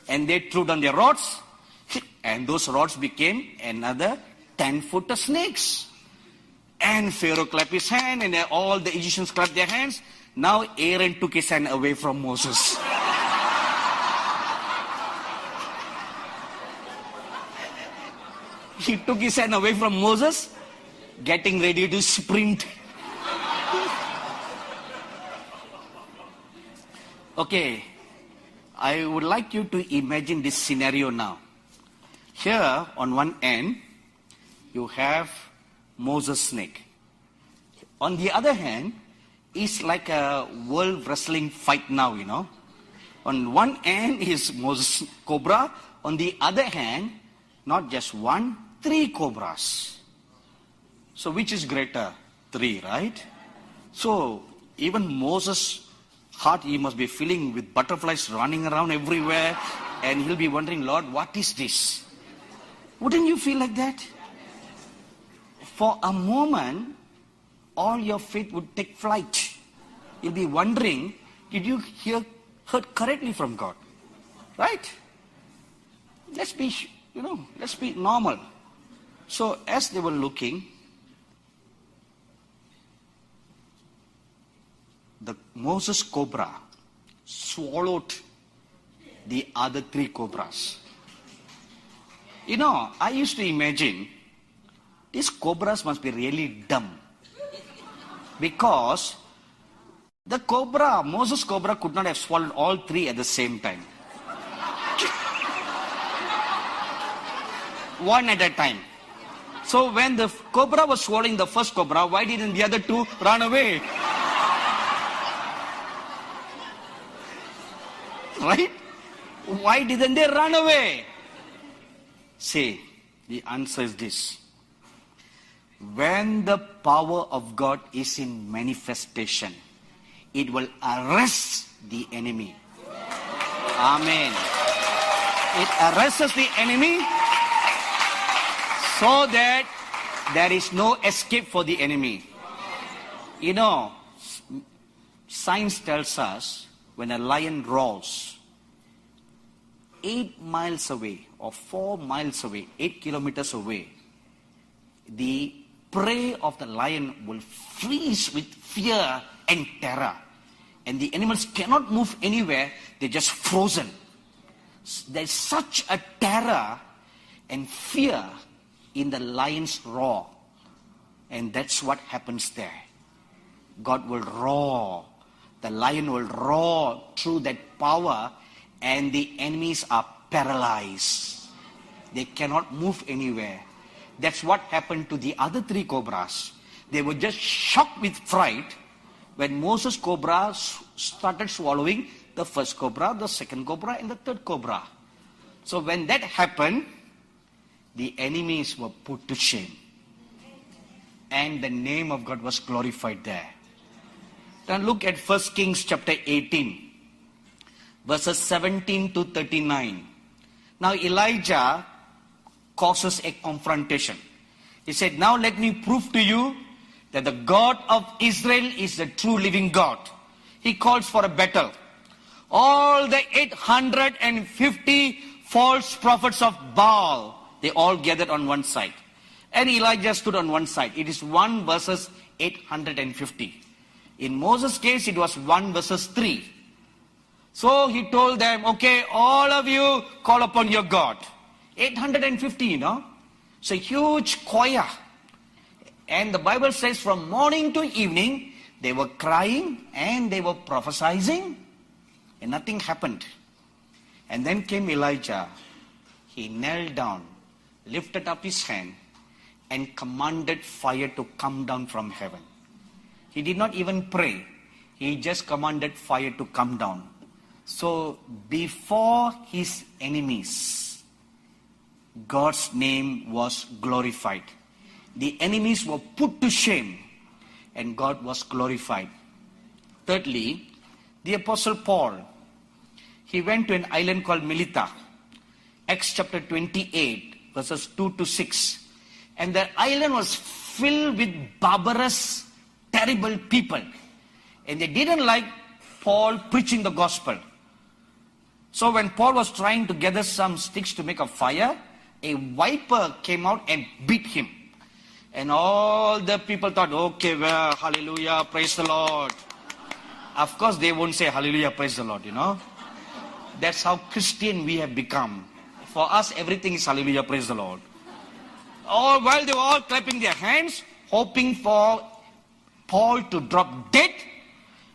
And they threw down their rods. And those rods became another 10-footer snakes. And Pharaoh clapped his hand, and all the Egyptians clapped their hands. Now Aaron took his hand away from Moses. He took his hand away from Moses, getting ready to sprint. Okay, I would like you to imagine this scenario now. Here, on one end, you have Moses' snake. On the other hand, it's like a world wrestling fight now, On one end is Moses' cobra. On the other hand, not just 1, 3 cobras. So which is greater? 3, right? So even Moses' heart, he must be filling with butterflies running around everywhere. And he'll be wondering, Lord, what is this? Wouldn't you feel like that? For a moment, all your faith would take flight. You'll be wondering, did you heard correctly from God? Right? Let's be normal. So as they were looking, the Moses cobra swallowed the other 3 cobras. I used to imagine these cobras must be really dumb. Because the cobra, Moses' cobra, could not have swallowed all 3 at the same time. One at a time. So when the cobra was swallowing the first cobra, why didn't the other 2 run away? Right? Why didn't they run away? See, the answer is this. When the power of God is in manifestation, it will arrest the enemy. Amen. It arrests the enemy so that there is no escape for the enemy. You know, science tells us when a lion roars, 8 miles away or 4 miles away, 8 kilometers away, the prey of the lion will freeze with fear and terror. And the animals cannot move anywhere, they're just frozen. There's such a terror and fear in the lion's roar. And that's what happens there. God will roar. The lion will roar through that power, and the enemies are paralyzed. They cannot move anywhere. That's what happened to the other 3 cobras. They were just shocked with fright when Moses' cobra started swallowing the first cobra, the second cobra, and the third cobra. So when that happened, the enemies were put to shame. And the name of God was glorified there. Now look at 1 Kings chapter 18, verses 17 to 39. Now Elijah causes a confrontation. He said, now let me prove to you that the God of Israel is the true living God. He calls for a battle. All the 850 false prophets of Baal, they all gathered on one side. And Elijah stood on one side. It is 1 verses 850. In Moses' case, it was 1 verses 3. So he told them, okay, all of you call upon your God. 850, you know. It's a huge choir. And the Bible says from morning to evening, they were crying and they were prophesying, and nothing happened. And then came Elijah. He knelt down, lifted up his hand, and commanded fire to come down from heaven. He did not even pray. He just commanded fire to come down. So before his enemies, God's name was glorified. The enemies were put to shame, and God was glorified. Thirdly, the Apostle Paul, he went to an island called Melita. Acts chapter 28, verses 2 to 6. And the island was filled with barbarous, terrible people. And they didn't like Paul preaching the gospel. So when Paul was trying to gather some sticks to make a fire, a viper came out and beat him. And all the people thought, okay, well, hallelujah, praise the Lord. Of course, they won't say hallelujah, praise the Lord, you know. That's how Christian we have become. For us, everything is hallelujah, praise the Lord. All while they were all clapping their hands, hoping for Paul to drop dead.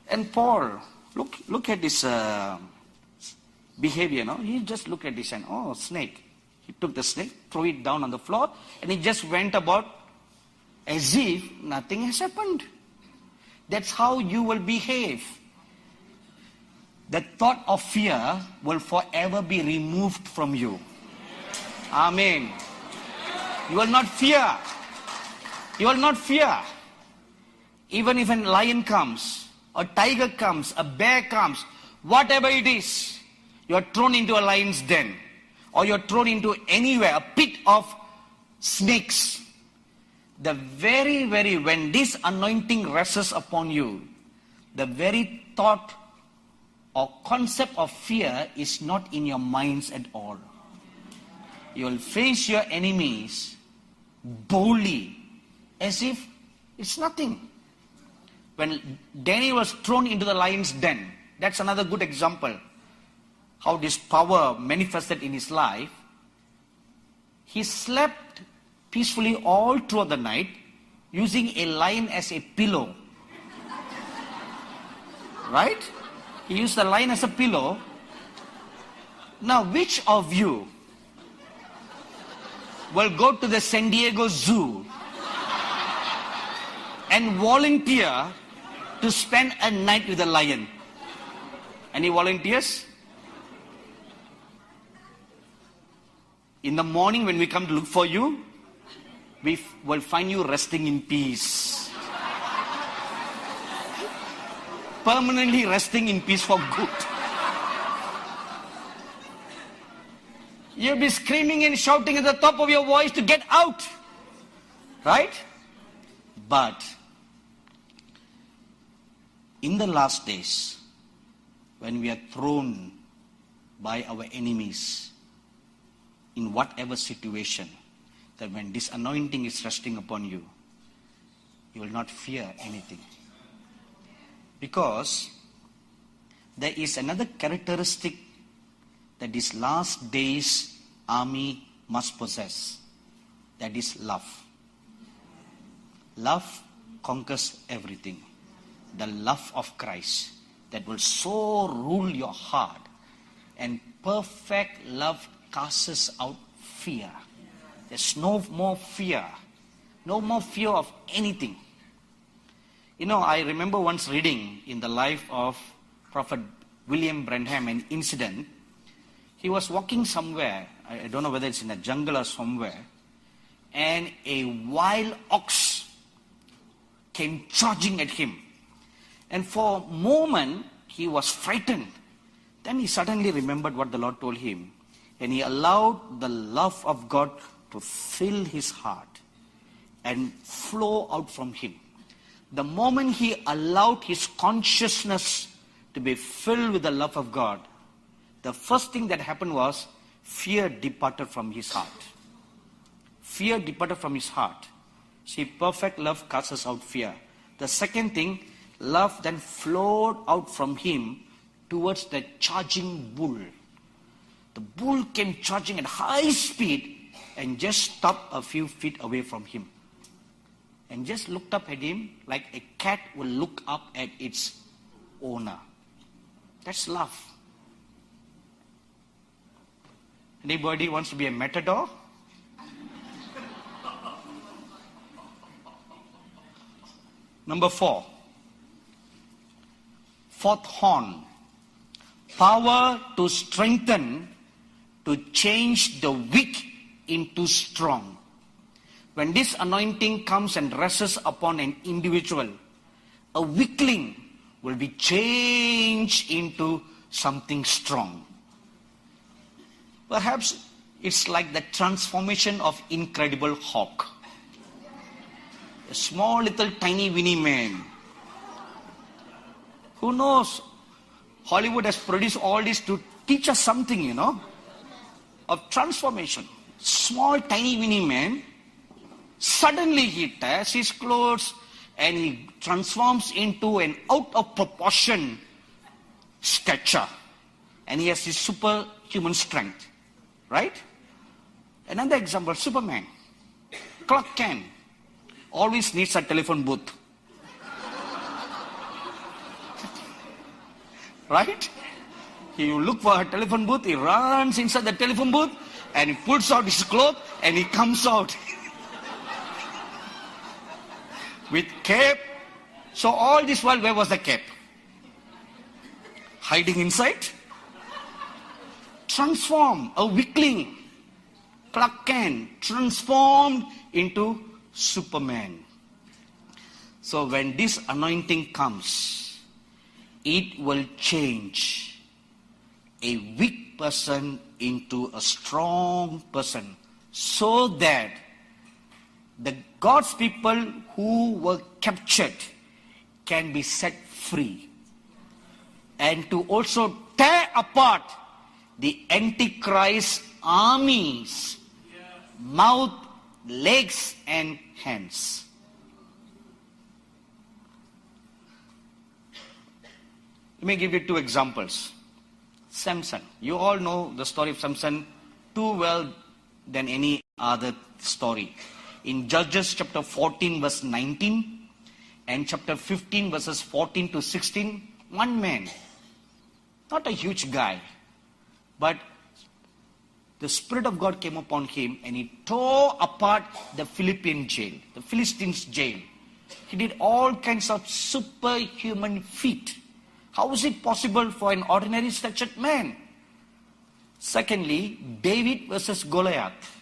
And Paul, look at this behavior, no? He just looked at this and, oh, snake. He took the snake, threw it down on the floor, and he just went about as if nothing has happened. That's how you will behave. The thought of fear will forever be removed from you. Amen. You will not fear. You will not fear. Even if a lion comes, a tiger comes, a bear comes, whatever it is, you are thrown into a lion's den, or you are thrown into anywhere, a pit of snakes. The when this anointing rests upon you, the very thought or concept of fear is not in your minds at all. You will face your enemies boldly, as if it's nothing. When Daniel was thrown into the lion's den, that's another good example. How this power manifested in his life. He slept peacefully all throughout the night, using a lion as a pillow. Right? He used the lion as a pillow. Now, which of you will go to the San Diego Zoo and volunteer to spend a night with a lion? Any volunteers? In the morning when we come to look for you, we will find you resting in peace. Permanently resting in peace for good. You'll be screaming and shouting at the top of your voice to get out. Right? But in the last days, when we are thrown by our enemies in whatever situation, that when this anointing is resting upon you, you will not fear anything. Because there is another characteristic that this last days army must possess. That is love. Love conquers everything. The love of Christ that will so rule your heart. And perfect love casts out fear. There's no more fear. No more fear of anything. You know, I remember once reading in the life of Prophet William Branham an incident. He was walking somewhere, I don't know whether it's in a jungle or somewhere, and a wild ox came charging at him. And for a moment, he was frightened. Then he suddenly remembered what the Lord told him, and he allowed the love of God to fill his heart and flow out from him. The moment he allowed his consciousness to be filled with the love of God, the first thing that happened was fear departed from his heart. Fear departed from his heart. See, perfect love casts out fear. The second thing, love then flowed out from him towards the charging bull. The bull came charging at high speed and just stopped a few feet away from him. And just looked up at him like a cat will look up at its owner. That's love. Anybody wants to be a matador? Number 4. Fourth horn. Power to strengthen, to change the weak into strong. When this anointing comes and rests upon an individual, a weakling will be changed into something strong. Perhaps it's like the transformation of Incredible Hulk. A small little tiny weeny man. Who knows? Hollywood has produced all this to teach us something, you know, of transformation. Small tiny weeny man. Suddenly he tears his clothes and he transforms into an out of proportion stature. And he has his superhuman strength. Right? Another example, Superman. Clark Kent always needs a telephone booth. Right? He will look for a telephone booth, he runs inside the telephone booth and he pulls out his cloth and he comes out. With cape. So all this while, where was the cape? Hiding inside? Transform, a weakling. Clark Kent transformed into Superman. So when this anointing comes, it will change a weak person into a strong person, so that the God's people who were captured can be set free, and to also tear apart the Antichrist armies, mouth, legs and hands. Let me give you 2 examples. Samson. You all know the story of Samson too well than any other story. In Judges chapter 14 verse 19 and chapter 15 verses 14 to 16, one man, not a huge guy, but the Spirit of God came upon him and he tore apart the Philistines jail. He did all kinds of superhuman feat. How is it possible for an ordinary statured man? Secondly, David versus Goliath.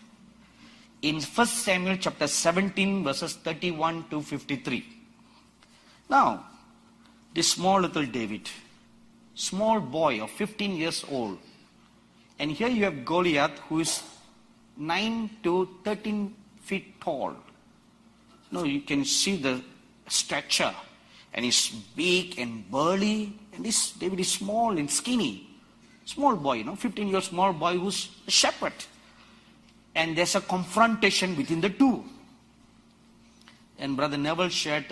In 1 Samuel chapter 17 verses 31 to 53. Now, this small little David, small boy of 15 years old, And here you have Goliath, who is 9 to 13 feet tall. No, you can see the stature. And he's big and burly. And this David is small and skinny. Small boy, 15-year small boy who's a shepherd. And there's a confrontation between the two. And Brother Neville shared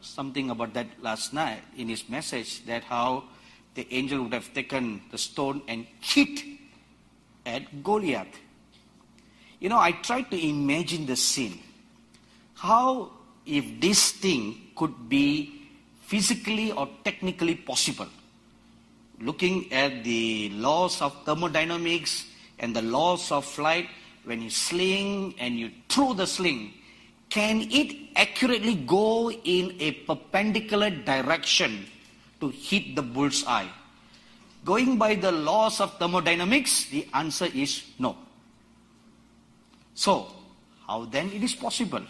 something about that last night in his message, that how the angel would have taken the stone and hit at Goliath. I tried to imagine the scene. How if this thing could be physically or technically possible. Looking at the laws of thermodynamics and the laws of flight, when you sling and you throw the sling, can it accurately go in a perpendicular direction to hit the bull's eye? Going by the laws of thermodynamics, the answer is no. So, how then it is possible?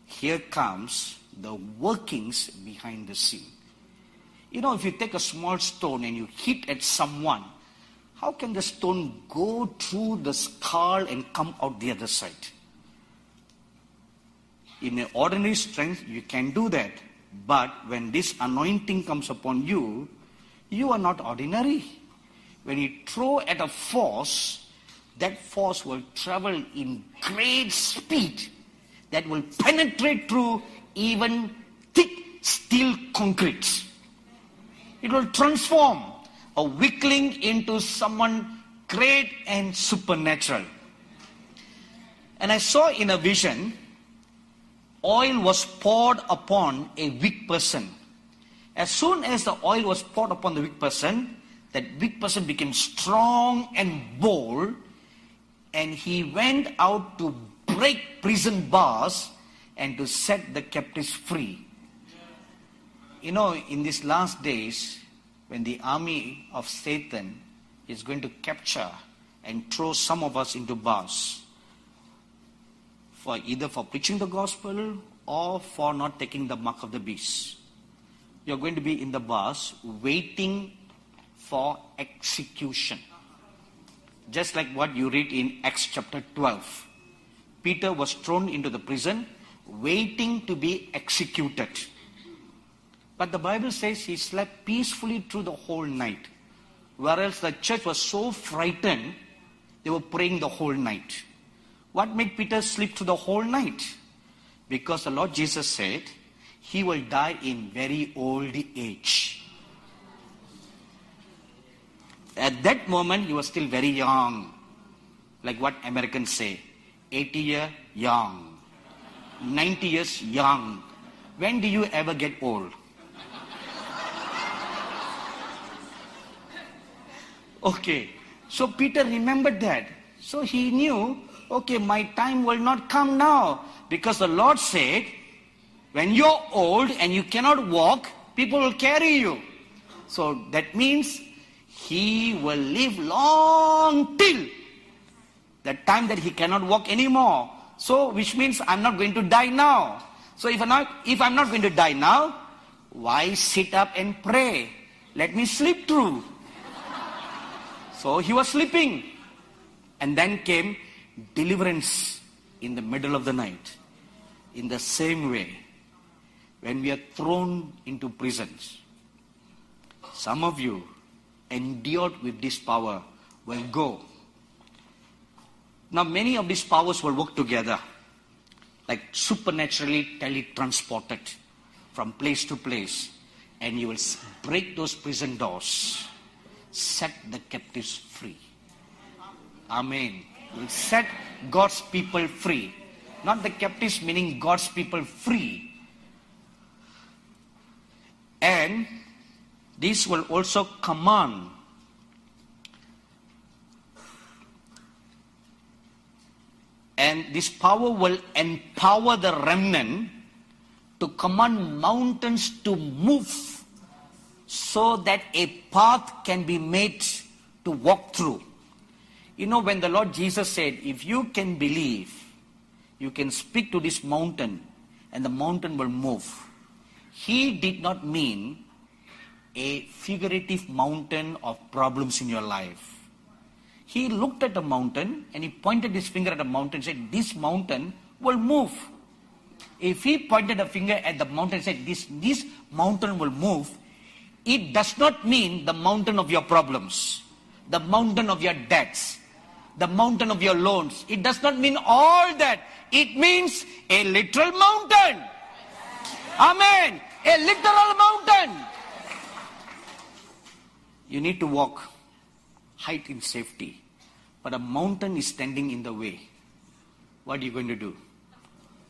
Here comes the workings behind the scene. If you take a small stone and you hit at someone, how can the stone go through the skull and come out the other side? In an ordinary strength, you can do that. But when this anointing comes upon you, you are not ordinary. When you throw at a force, that force will travel in great speed that will penetrate through even thick steel concrete. It will transform a weakling into someone great and supernatural. And I saw in a vision, oil was poured upon a weak person. As soon as the oil was poured upon the weak person, that weak person became strong and bold, and he went out to break prison bars and to set the captives free. In these last days, when the army of Satan is going to capture and throw some of us into bars, either for preaching the gospel or for not taking the mark of the beast. You're going to be in the bars waiting for execution. Just like what you read in Acts chapter 12. Peter was thrown into the prison waiting to be executed. But the Bible says he slept peacefully through the whole night. Whereas the church was so frightened, they were praying the whole night. What made Peter sleep through the whole night? Because the Lord Jesus said, he will die in very old age. At that moment, he was still very young. Like what Americans say, 80 years young, 90 years young. When do you ever get old? Okay, so Peter remembered that. So he knew, okay, my time will not come now. Because the Lord said, when you're old and you cannot walk, people will carry you. So that means he will live long till the time that he cannot walk anymore. So which means I'm not going to die now. So if I'm not going to die now, why sit up and pray? Let me sleep through. So he was sleeping. And then came deliverance in the middle of the night. In the same way, when we are thrown into prisons, some of you endured with this power will go. Now many of these powers will work together, like supernaturally teletransported from place to place, and you will break those prison doors, set the captives free. Amen. You will set God's people free. Not the captives, meaning God's people free. And this will also command and this power will empower the remnant to command mountains to move so that a path can be made to walk through. When the Lord Jesus said, if you can believe, you can speak to this mountain and the mountain will move. He did not mean a figurative mountain of problems in your life. He looked at the mountain and he pointed his finger at the mountain and said, this mountain will move. If he pointed a finger at the mountain and said, this mountain will move, it does not mean the mountain of your problems, the mountain of your debts, the mountain of your loans. It does not mean all that. It means a literal mountain. Amen. A literal mountain. You need to walk, hide in safety. But a mountain is standing in the way. What are you going to do?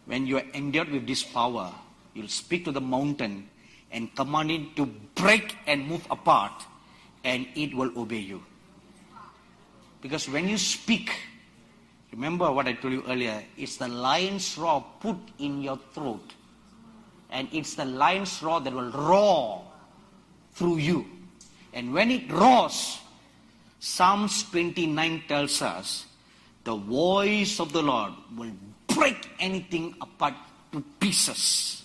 When you are endowed with this power, you'll speak to the mountain and command it to break and move apart, and it will obey you. Because when you speak, remember what I told you earlier, it's the lion's roar put in your throat. And it's the lion's roar that will roar through you. And when it roars, Psalms 29 tells us, the voice of the Lord will break anything apart to pieces.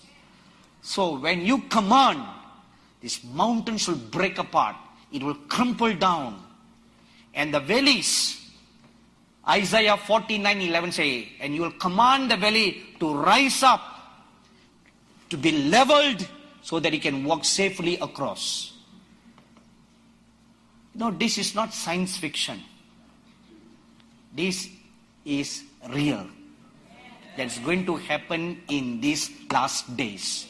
So when you command, this mountain should break apart. It will crumple down. And the valleys, Isaiah 49:11 say, and you will command the valley to rise up, to be leveled, so that you can walk safely across. No, this is not science fiction. This is real. That's going to happen in these last days.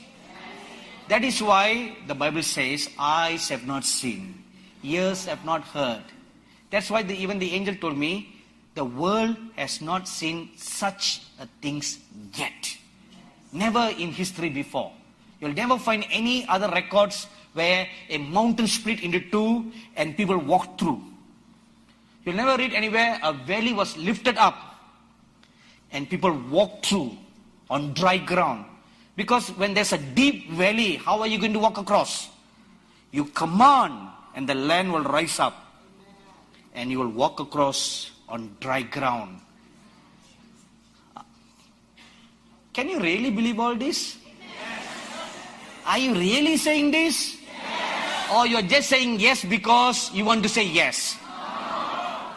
That is why the Bible says, eyes have not seen, ears have not heard. That's why even the angel told me, the world has not seen such things yet. Never in history before. You'll never find any other records where a mountain split into two and people walked through. You'll never read anywhere a valley was lifted up and people walked through on dry ground. Because when there's a deep valley, how are you going to walk across? You command and the land will rise up and you will walk across on dry ground. Can you really believe all this? Yes. Are you really saying this? Yes. Or you're just saying yes because you want to say yes? No.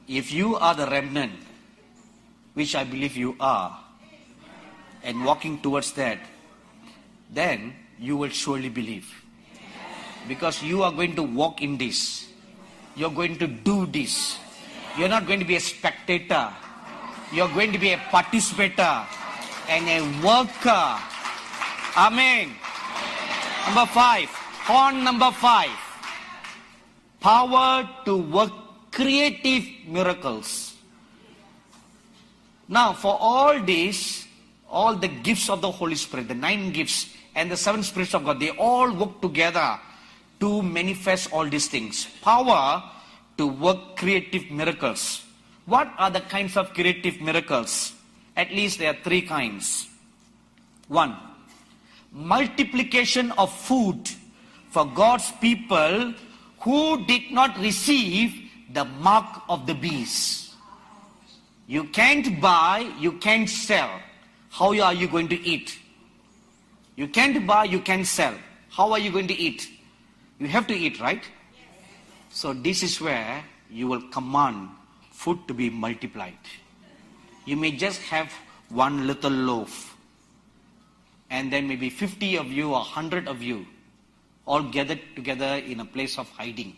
If you are the remnant, which I believe you are, and walking towards that, then you will surely believe. Because you are going to walk in this. You're going to do this. You're not going to be a spectator. You're going to be a participator and a worker. Amen. Number 5. Horn number 5. Power to work creative miracles. Now, for all this, all the gifts of the Holy Spirit, the 9 gifts and the 7 spirits of God, they all work together to manifest all these things. Power to work creative miracles. What are the kinds of creative miracles? At least there are 3 kinds. 1, multiplication of food for God's people who did not receive the mark of the beast. You can't buy, you can't sell. How are you going to eat? You can't buy, you can't sell. How are you going to eat? You have to eat, right? So this is where you will command food to be multiplied. You may just have one little loaf, and then maybe 50 of you or 100 of you all gathered together in a place of hiding.